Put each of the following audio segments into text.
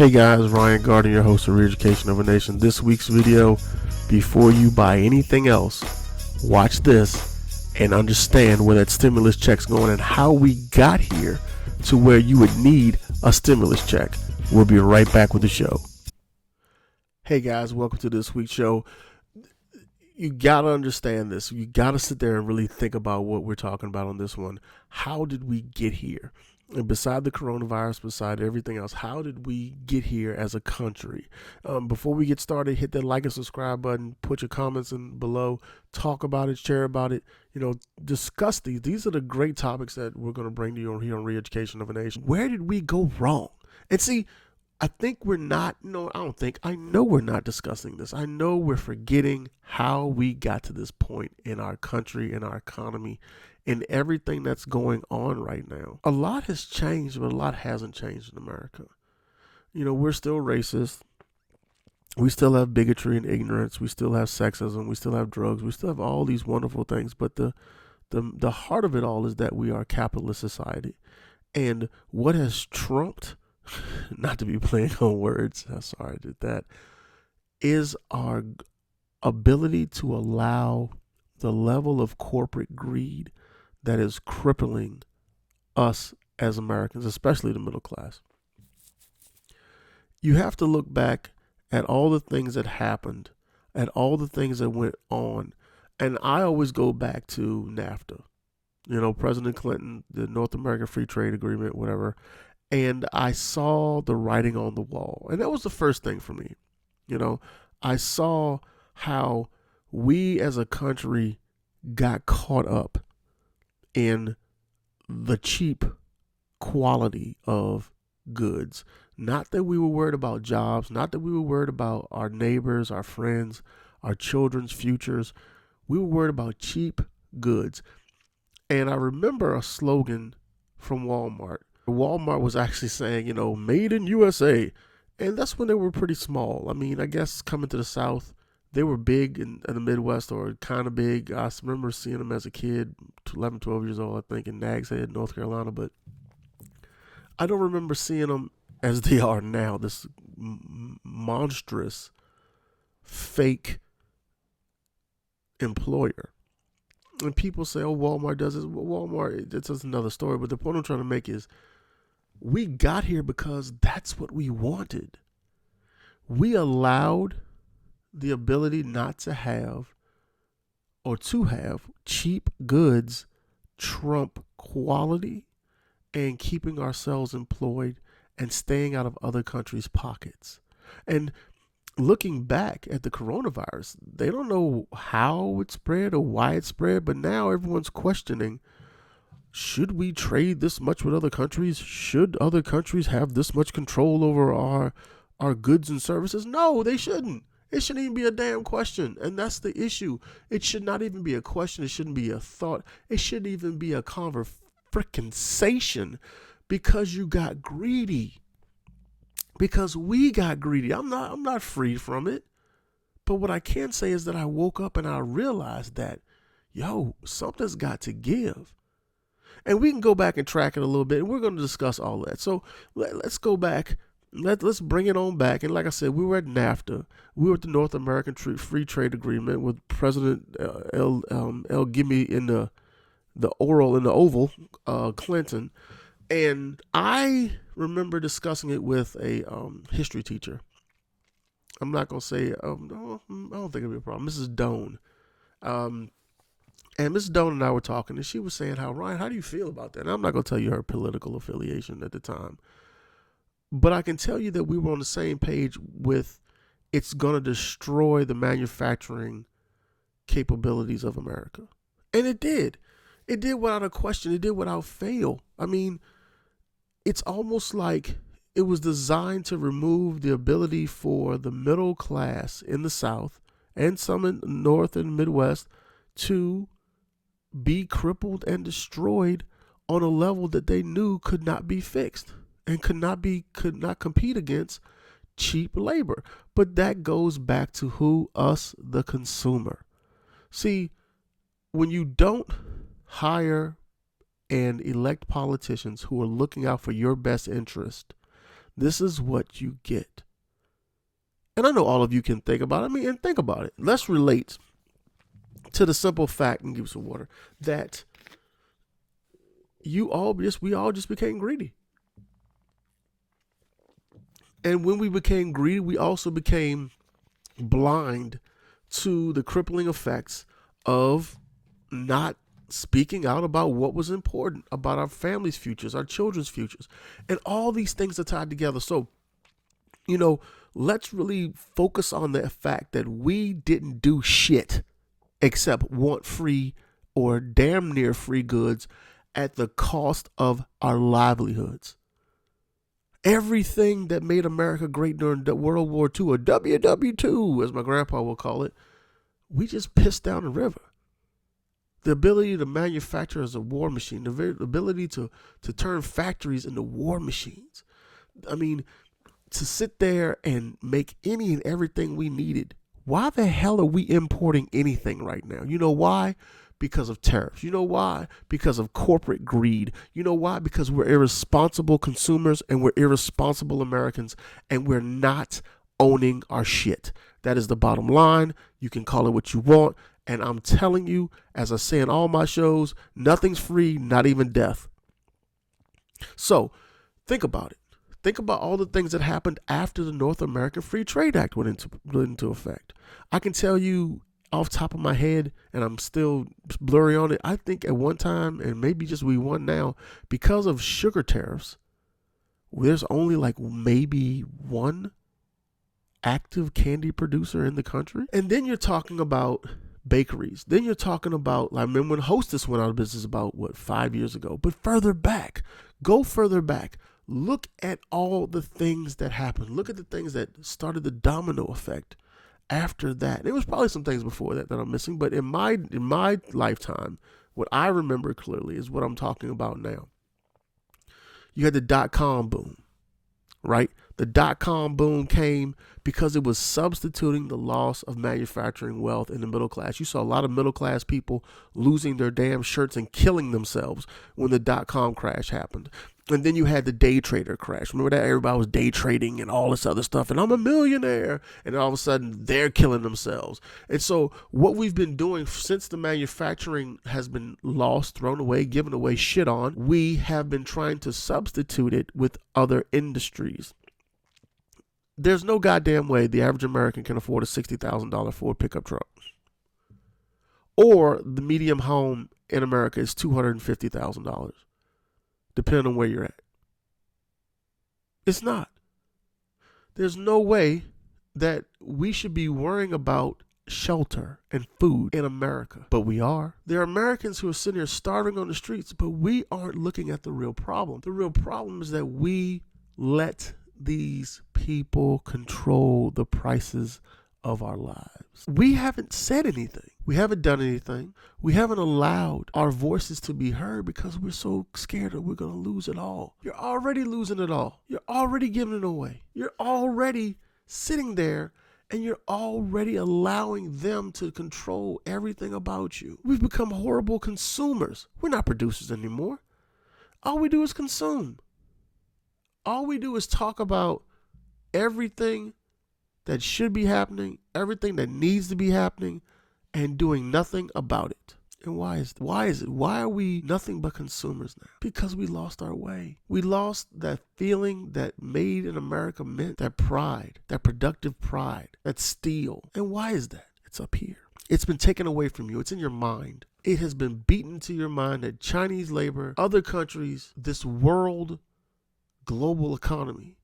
Hey guys, Ryan Gardner, your host of Re-Education of a Nation. This week's video, before you buy anything else, watch this and understand where that stimulus check's going and how we got here to where you would need a stimulus check. We'll be right back with the show. Hey guys, welcome to this week's show. You gotta understand this. You gotta sit there and really think about what we're talking about on this one. How did we get here? And beside the coronavirus, beside everything else, how did we get here as a country? Before we get started, hit that like and subscribe button, put your comments in below, talk about it, share about it, discuss these. These are the great topics that we're going to bring to you here on Re-Education of a Nation. Where did we go wrong? And see, I think we're not, I know we're not discussing this. I know we're forgetting how we got to this point in our country, in our economy, in everything that's going on right now. A lot has changed, but a lot hasn't changed in America. We're still racist. We still have bigotry and ignorance. We still have sexism. We still have drugs. We still have all these wonderful things. But the heart of it all is that we are a capitalist society. And what has trumped, not to be playing on words, I'm sorry I did that, is our ability to allow the level of corporate greed that is crippling us as Americans, especially the middle class. You have to look back at all the things that happened, at all the things that went on. And I always go back to NAFTA, President Clinton, the North American Free Trade Agreement, whatever. And I saw the writing on the wall. And that was the first thing for me. I saw how we as a country got caught up in the cheap quality of goods. Not that we were worried about jobs, not that we were worried about our neighbors, our friends, our children's futures. We were worried about cheap goods. And I remember a slogan from Walmart. Walmart was actually saying, made in U.S.A. And that's when they were pretty small. I mean, I guess coming to the South, they were big in the Midwest, or kind of big. I remember seeing them as a kid, 11, 12 years old, I think, in Nags Head, North Carolina. But I don't remember seeing them as they are now, this monstrous, fake employer. And people say, oh, Walmart does this. Well, Walmart, it's just another story. But the point I'm trying to make is we got here because that's what we wanted. We allowed the ability not to have, or to have, cheap goods trump quality and keeping ourselves employed and staying out of other countries' pockets. And looking back at the coronavirus, they don't know how it spread or why it spread, but now everyone's questioning, should we trade this much with other countries? Should other countries have this much control over our goods and services? No, they shouldn't. It shouldn't even be a damn question. And that's the issue. It should not even be a question. It shouldn't be a thought. It shouldn't even be a conversation, because you got greedy. Because we got greedy. I'm not free from it. But what I can say is that I woke up and I realized that, something's got to give. And we can go back and track it a little bit, and we're going to discuss all that. So let's go back. Let's bring it on back. And like I said, we were at NAFTA. We were at the North American Free Trade Agreement with President Gimme in the Oval, Clinton. And I remember discussing it with a history teacher. I'm not going to say, no, I don't think it'll be a problem. Mrs. Doan. And Mrs. Doan and I were talking, and she was saying, Ryan, how do you feel about that? And I'm not going to tell you her political affiliation at the time. But I can tell you that we were on the same page with, it's going to destroy the manufacturing capabilities of America. And it did. It did without a question. It did without fail. I mean, it's almost like it was designed to remove the ability for the middle class in the South and some in the North and Midwest to be crippled and destroyed on a level that they knew could not be fixed and could not compete against cheap labor. But that goes back to who? Us, the consumer. See, when you don't hire and elect politicians who are looking out for your best interest, This is what you get. And I know all of you can think about it. And think about it. Let's relate to the simple fact, and give some water, that we all just became greedy. And when we became greedy, we also became blind to the crippling effects of not speaking out about what was important, about our families' futures, our children's futures. And all these things are tied together. So, let's really focus on the fact that we didn't do shit except want free or damn near free goods at the cost of our livelihoods. Everything that made America great during World War II, or WW2, as my grandpa will call it, we just pissed down the river. The ability to manufacture as a war machine, the ability to turn factories into war machines. To sit there and make any and everything we needed. Why the hell are we importing anything right now? You know why? Because of tariffs. You know why? Because of corporate greed. You know why? Because we're irresponsible consumers and we're irresponsible Americans, and we're not owning our shit. That is the bottom line. You can call it what you want. And I'm telling you, as I say in all my shows, nothing's free, not even death. So think about it. Think about all the things that happened after the North American Free Trade Act went into effect. I can tell you off the top of my head, and I'm still blurry on it, I think at one time, and maybe just we won now, because of sugar tariffs, there's only like maybe one active candy producer in the country. And then you're talking about bakeries. Then you're talking about, I remember when Hostess went out of business about, 5 years ago. But go further back. Look at all the things that happened. Look at the things that started the domino effect after that. There was probably some things before that I'm missing, but in my lifetime, what I remember clearly is what I'm talking about now. You had the dot-com boom, right? The dot-com boom came because it was substituting the loss of manufacturing wealth in the middle class. You saw a lot of middle class people losing their damn shirts and killing themselves when the dot-com crash happened. And then you had the day trader crash. Remember that? Everybody was day trading and all this other stuff. And I'm a millionaire. And all of a sudden, they're killing themselves. And so what we've been doing since the manufacturing has been lost, thrown away, given away, shit on, we have been trying to substitute it with other industries. There's no goddamn way the average American can afford a $60,000 Ford pickup truck. Or the medium home in America is $250,000. Depending on where you're at. It's not. There's no way that we should be worrying about shelter and food in America. But we are. There are Americans who are sitting here starving on the streets, but we aren't looking at the real problem. The real problem is that we let these people control the prices of our lives. We haven't said anything. We haven't done anything. We haven't allowed our voices to be heard because we're so scared that we're going to lose it all. You're already losing it all. You're already giving it away. You're already sitting there and you're already allowing them to control everything about you. We've become horrible consumers. We're not producers anymore. All we do is consume. All we do is talk about everything that should be happening, everything that needs to be happening, and doing nothing about it. And why is it? Why are we nothing but consumers now? Because we lost our way. We lost that feeling that made in America meant that pride, that productive pride, that steel. And why is that? It's up here. It's been taken away from you. It's in your mind. It has been beaten to your mind that Chinese labor, other countries, this world, global economy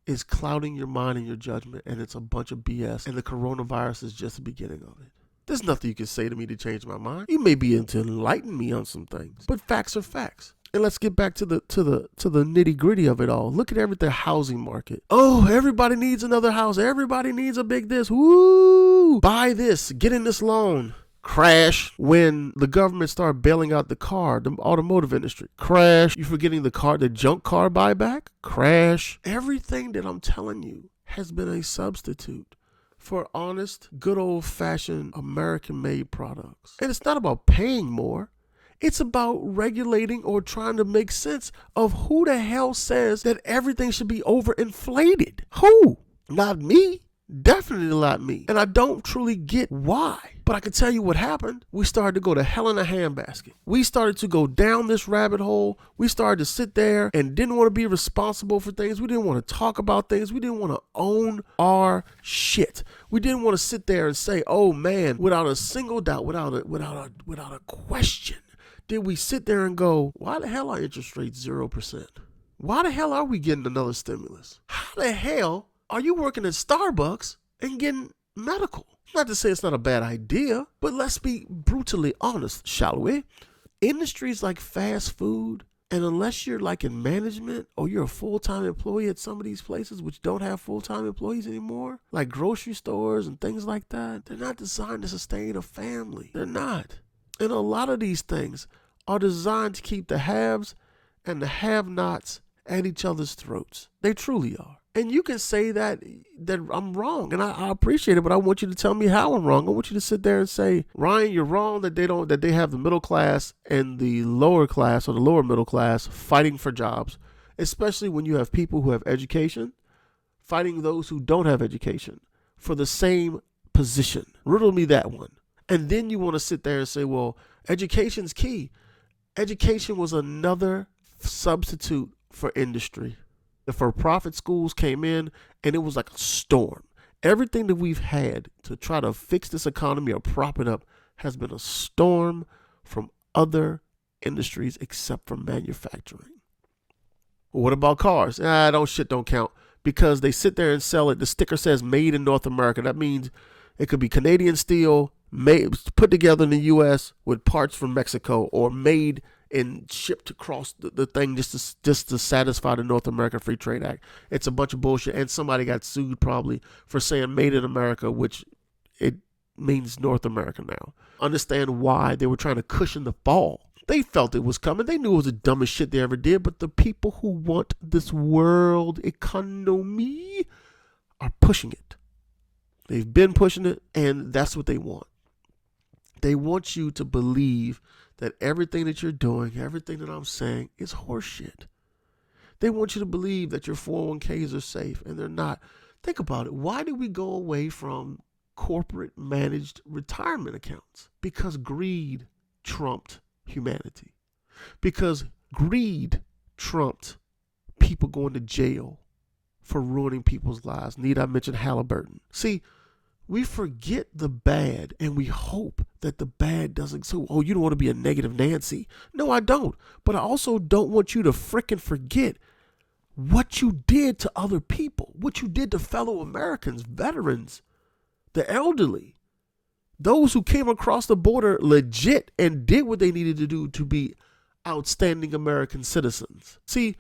is clouding your mind and your judgment, and it's a bunch of BS, and the coronavirus is just the beginning of it. There's nothing you can say to me to change my mind. You may be able to enlighten me on some things, but facts are facts. And let's get back to the nitty gritty of it all. Look at everything, housing market. Oh, everybody needs another house. Everybody needs a big this. Woo! Buy this. Get in this loan. Crash when the government started bailing out the automotive industry. Crash. You forgetting the junk car buyback? Crash. Everything that I'm telling you has been a substitute for honest, good old-fashioned American-made products. And it's not about paying more. It's about regulating or trying to make sense of who the hell says that everything should be overinflated. Who? Not me. Definitely not me. And I don't truly get why. But I can tell you what happened. We started to go to hell in a handbasket. We started to go down this rabbit hole. We started to sit there and didn't want to be responsible for things. We didn't want to talk about things. We didn't want to own our shit. We didn't want to sit there and say, oh man, without a single doubt, without a question, did we sit there and go, why the hell are interest rates 0%? Why the hell are we getting another stimulus? How the hell are you working at Starbucks and getting medical? Not to say it's not a bad idea, but let's be brutally honest, shall we? Industries like fast food, and unless you're like in management or you're a full-time employee at some of these places which don't have full-time employees anymore, like grocery stores and things like that, they're not designed to sustain a family. They're not. And a lot of these things are designed to keep the haves and the have-nots at each other's throats. They truly are. And you can say that I'm wrong, and I appreciate it, but I want you to tell me how I'm wrong. I want you to sit there and say, Ryan, you're wrong that they have the middle class and the lower class or the lower middle class fighting for jobs, especially when you have people who have education fighting those who don't have education for the same position. Riddle me that one. And then you want to sit there and say, well, education's key. Education was another substitute for industry. The for-profit schools came in, and it was like a storm. Everything that we've had to try to fix this economy or prop it up has been a storm from other industries except for manufacturing. What about cars? Don't count, because they sit there and sell it. The sticker says made in North America. That means it could be Canadian steel, put together in the U.S. with parts from Mexico, or made and shipped across the thing just to satisfy the North American Free Trade Act. It's a bunch of bullshit, and somebody got sued probably for saying made in America, which it means North America now. Understand why they were trying to cushion the fall. They felt it was coming. They knew it was the dumbest shit they ever did, but the people who want this world economy are pushing it. They've been pushing it, and that's what they want. They want you to believe that everything that you're doing, everything that I'm saying is horseshit. They want you to believe that your 401ks are safe, and they're not. Think about it. Why did we go away from corporate managed retirement accounts? Because greed trumped humanity. Because greed trumped people going to jail for ruining people's lives. Need I mention Halliburton? See, we forget the bad, and we hope that the bad doesn't. So, you don't want to be a negative Nancy. No, I don't. But I also don't want you to frickin' forget what you did to other people, what you did to fellow Americans, veterans, the elderly, those who came across the border legit and did what they needed to do to be outstanding American citizens. See,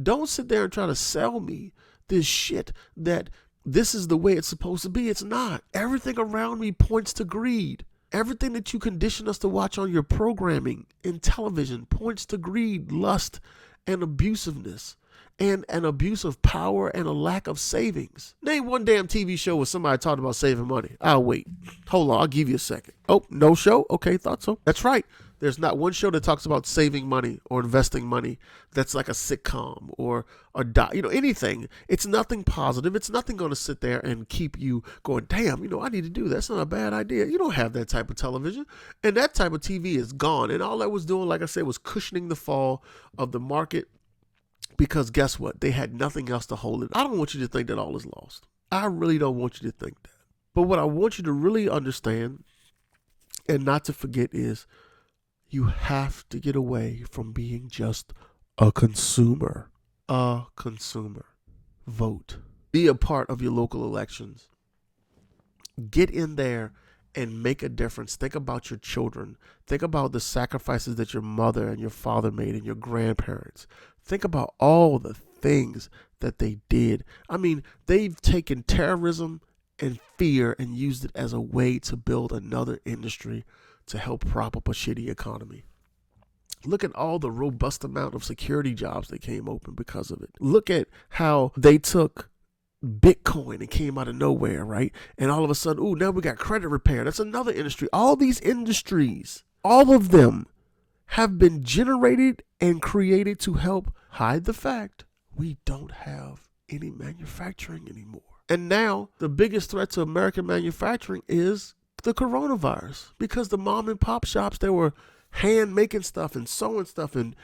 don't sit there and try to sell me this shit that this is the way it's supposed to be. It's not. Everything around me points to greed. Everything that you condition us to watch on your programming in television points to greed, lust, and abusiveness, and an abuse of power and a lack of savings. Name one damn TV show where somebody talked about saving money. I'll wait. Hold on, I'll give you a second. Oh, no show? Okay, thought so. That's right. There's not one show that talks about saving money or investing money that's like a sitcom or anything. It's nothing positive. It's nothing going to sit there and keep you going, damn, I need to do that. That's not a bad idea. You don't have that type of television. And that type of TV is gone. And all that was doing, like I said, was cushioning the fall of the market, because guess what? They had nothing else to hold it. I don't want you to think that all is lost. I really don't want you to think that. But what I want you to really understand and not to forget is, you have to get away from being just a consumer. A consumer. Vote. Be a part of your local elections. Get in there and make a difference. Think about your children. Think about the sacrifices that your mother and your father made and your grandparents. Think about all the things that they did. I mean, they've taken terrorism and fear and used it as a way to build another industry to help prop up a shitty economy. Look at all the robust amount of security jobs that came open because of it. Look at how they took Bitcoin and came out of nowhere, right? And all of a sudden, now we got credit repair. That's another industry. All these industries, all of them have been generated and created to help hide the fact we don't have any manufacturing anymore. And now the biggest threat to American manufacturing is the coronavirus, because the mom and pop shops that were hand making stuff and sewing stuff and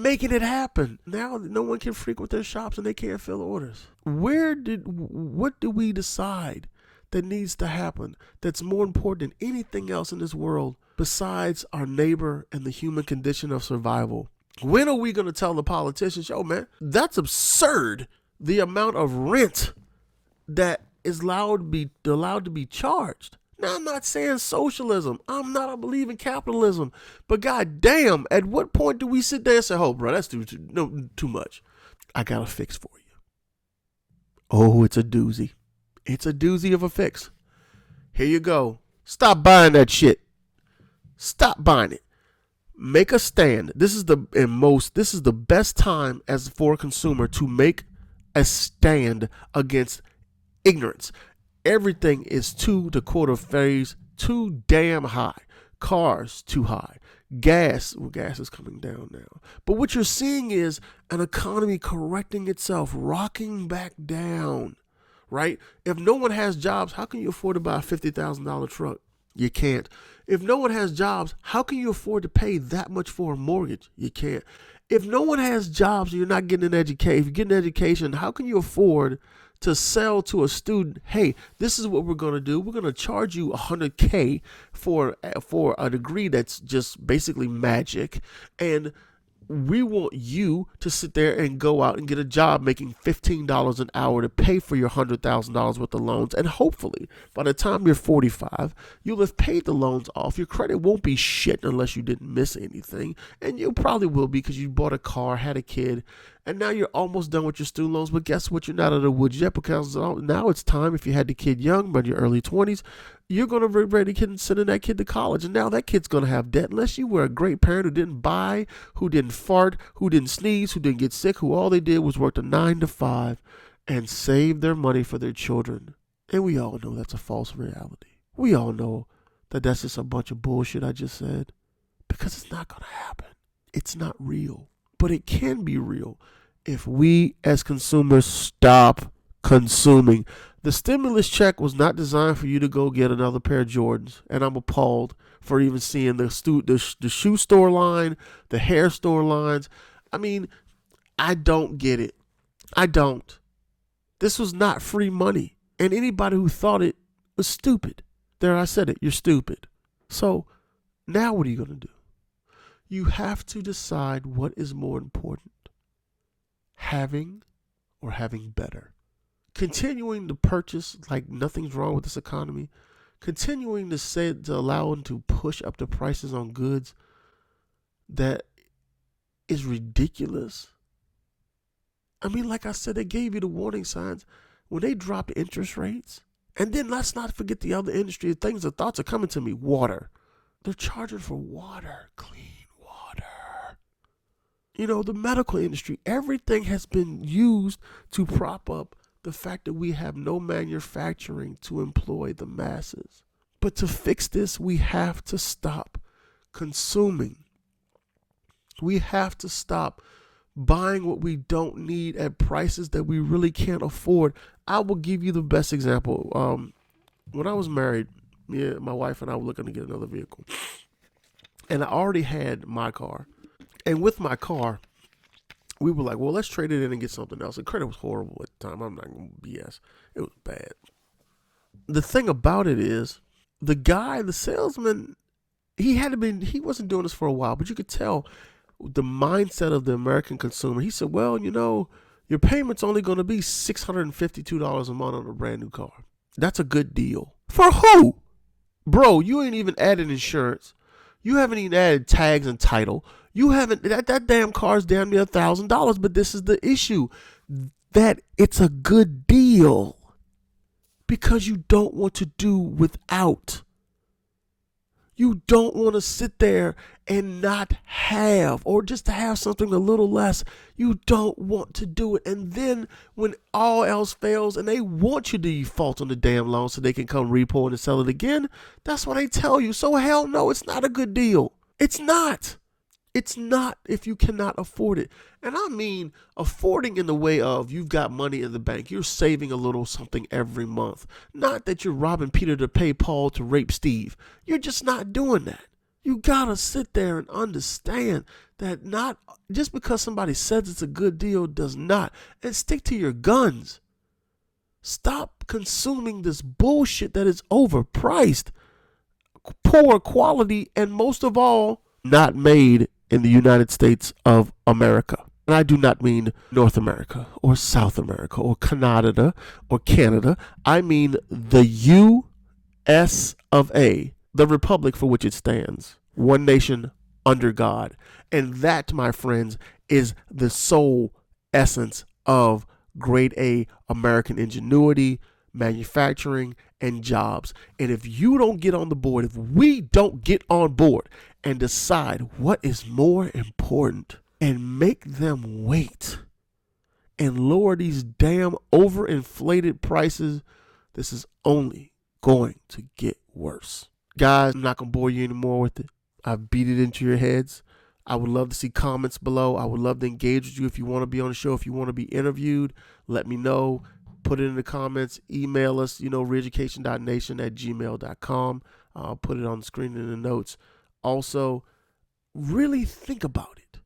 making it happen, now no one can frequent their shops and they can't fill orders. What do we decide that needs to happen that's more important than anything else in this world besides our neighbor and the human condition of survival? When are we going to tell the politicians, yo man, that's absurd, the amount of rent that is allowed to be charged? Now, I'm not saying socialism. I'm not a believer in capitalism. But goddamn, at what point do we sit there and say, oh, bro, that's too much. I got a fix for you. Oh, it's a doozy. It's a doozy of a fix. Here you go. Stop buying that shit. Stop buying it. Make a stand. This is the best time as for a consumer to make a stand against ignorance. Everything is, to quote a phrase, too damn high. Cars too high. Gas is coming down now. But what you're seeing is an economy correcting itself, rocking back down, right? If no one has jobs, how can you afford to buy a $50,000 truck? You can't. If no one has jobs, how can you afford to pay that much for a mortgage? You can't. If no one has jobs and you're not getting an education, if you're getting an education, how can you afford to sell to a student, hey, this is what we're going to do. We're going to charge you $100K for a degree that's just basically magic. And we want you to sit there and go out and get a job making $15 an hour to pay for your $100,000 worth of loans. And hopefully, by the time you're 45, you'll have paid the loans off. Your credit won't be shit unless you didn't miss anything. And you probably will be because you bought a car, had a kid, and now you're almost done with your student loans. But guess what? You're not out of the woods yet, because now it's time, if you had the kid young, but in your early 20s, you're going to be ready to send that kid to college. And now that kid's going to have debt unless you were a great parent who didn't buy, who didn't fart, who didn't sneeze, who didn't get sick, who all they did was work a 9 to 5 and save their money for their children. And we all know that's a false reality. We all know that that's just a bunch of bullshit I just said, because it's not going to happen. It's not real. But it can be real if we as consumers stop consuming. The stimulus check was not designed for you to go get another pair of Jordans. And I'm appalled for even seeing the shoe store line, the hair store lines. I mean, I don't get it. I don't. This was not free money. And anybody who thought it was stupid. There, I said it. You're stupid. So now what are you going to do? You have to decide what is more important. Having or having better. Continuing to purchase like nothing's wrong with this economy. Continuing to allow them to push up the prices on goods that is ridiculous. I mean, like I said, they gave you the warning signs when they dropped interest rates. And then let's not forget the other industry. Thoughts are coming to me. Water. They're charging for water. Clean water. You know, the medical industry. Everything has been used to prop up the fact that we have no manufacturing to employ the masses. But to fix this, we have to stop consuming. We have to stop buying what we don't need at prices that we really can't afford. I will give you the best example. When I was married, my wife and I were looking to get another vehicle. And I already had my car. And with my car, we were like, well, let's trade it in and get something else. The credit was horrible at the time. I'm not going to BS. It was bad. The thing about it is, the salesman, he wasn't doing this for a while, but you could tell the mindset of the American consumer. He said, well, you know, your payment's only going to be $652 a month on a brand new car. That's a good deal. For who? Bro, you ain't even added insurance. You haven't even added tags and title. You haven't, that damn car's damn near $1,000, but this is the issue, that it's a good deal because you don't want to do without. You don't want to sit there and not have, or just to have something a little less. You don't want to do it. And then when all else fails and they want you to default on the damn loan so they can come repo and sell it again, that's what they tell you. So hell no, it's not a good deal. It's not. It's not if you cannot afford it. And I mean affording in the way of you've got money in the bank. You're saving a little something every month. Not that you're robbing Peter to pay Paul to rape Steve. You're just not doing that. You gotta sit there and understand that not just because somebody says it's a good deal does not. And stick to your guns. Stop consuming this bullshit that is overpriced, poor quality, and most of all, not made in the United States of America. And I do not mean North America or South America or Canada or Canada. I mean the U.S.A, the republic for which it stands. One nation under God. And that, my friends, is the sole essence of grade A American ingenuity, manufacturing, and jobs. And if you don't get on the board, if we don't get on board and decide what is more important and make them wait and lower these damn overinflated prices, this is only going to get worse. Guys, I'm not going to bore you anymore with it. I've beat it into your heads. I would love to see comments below. I would love to engage with you. If you want to be on the show, if you want to be interviewed, let me know. Put it in the comments. Email us, reeducation.nation@gmail.com. I'll put it on the screen in the notes. Also, really think about it.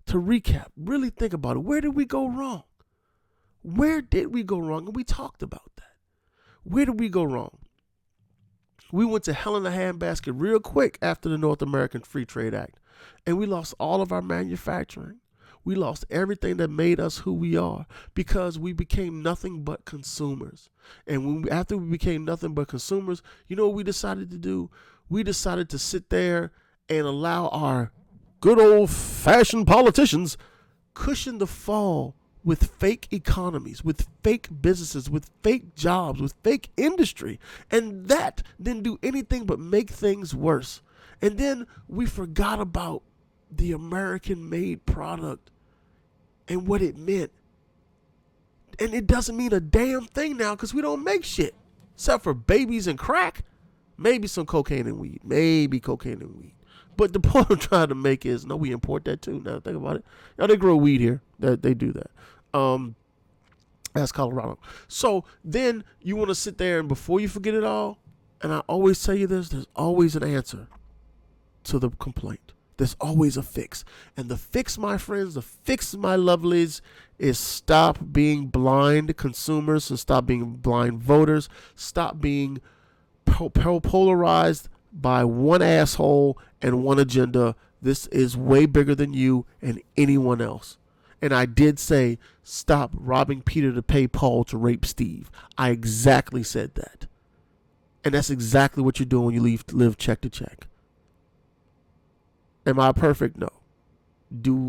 To recap, really think about it. Where did we go wrong? Where did we go wrong? And we talked about that. Where did we go wrong? We went to hell in a handbasket real quick after the North American Free Trade Act. And we lost all of our manufacturing. We lost everything that made us who we are because we became nothing but consumers. And after we became nothing but consumers, you know what we decided to do? We decided to sit there and allow our good old-fashioned politicians cushion the fall with fake economies, with fake businesses, with fake jobs, with fake industry. And that didn't do anything but make things worse. And then we forgot about the American-made product and what it meant. And it doesn't mean a damn thing now because we don't make shit. Except for babies and crack. Maybe some cocaine and weed. Maybe cocaine and weed. But the point I'm trying to make is, no, we import that too. Now think about it. Now they grow weed here. They do that. That's Colorado. So then you want to sit there and before you forget it all, and I always tell you this, there's always an answer to the complaint. There's always a fix. And the fix, my friends, the fix, my lovelies, is stop being blind consumers and stop being blind voters. Stop being polarized by one asshole and one agenda. This is way bigger than you and anyone else. And I did say, stop robbing Peter to pay Paul to rape Steve. I exactly said that. And that's exactly what you're doing when you live check to check. Am I perfect? No.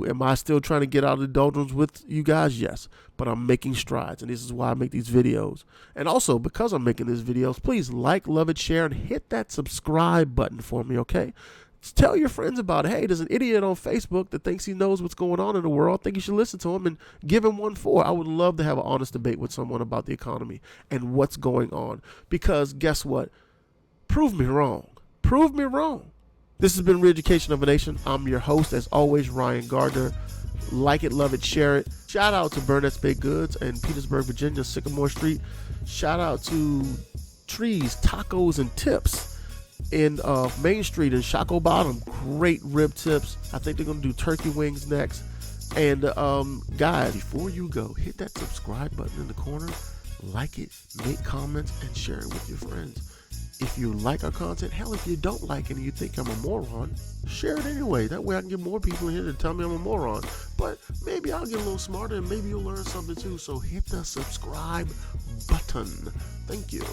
Am I still trying to get out of the doldrums with you guys? Yes. But I'm making strides, and this is why I make these videos. And also, because I'm making these videos, please like, love it, share, and hit that subscribe button for me, okay? Just tell your friends about it. Hey, there's an idiot on Facebook that thinks he knows what's going on in the world. I think you should listen to him and give him 1-4. I would love to have an honest debate with someone about the economy and what's going on. Because guess what? Prove me wrong. Prove me wrong. This has been Re-Education of a Nation. I'm your host, as always, Ryan Gardner. Like it, love it, share it. Shout out to Burnett's Baked Goods in Petersburg, Virginia, Sycamore Street. Shout out to Trees, Tacos, and Tips in Main Street in Shockoe Bottom. Great rib tips. I think they're going to do turkey wings next. And guys, before you go, hit that subscribe button in the corner. Like it, make comments, and share it with your friends. If you like our content, hell, if you don't like it and you think I'm a moron, share it anyway. That way I can get more people in here to tell me I'm a moron. But maybe I'll get a little smarter and maybe you'll learn something too. So hit the subscribe button. Thank you.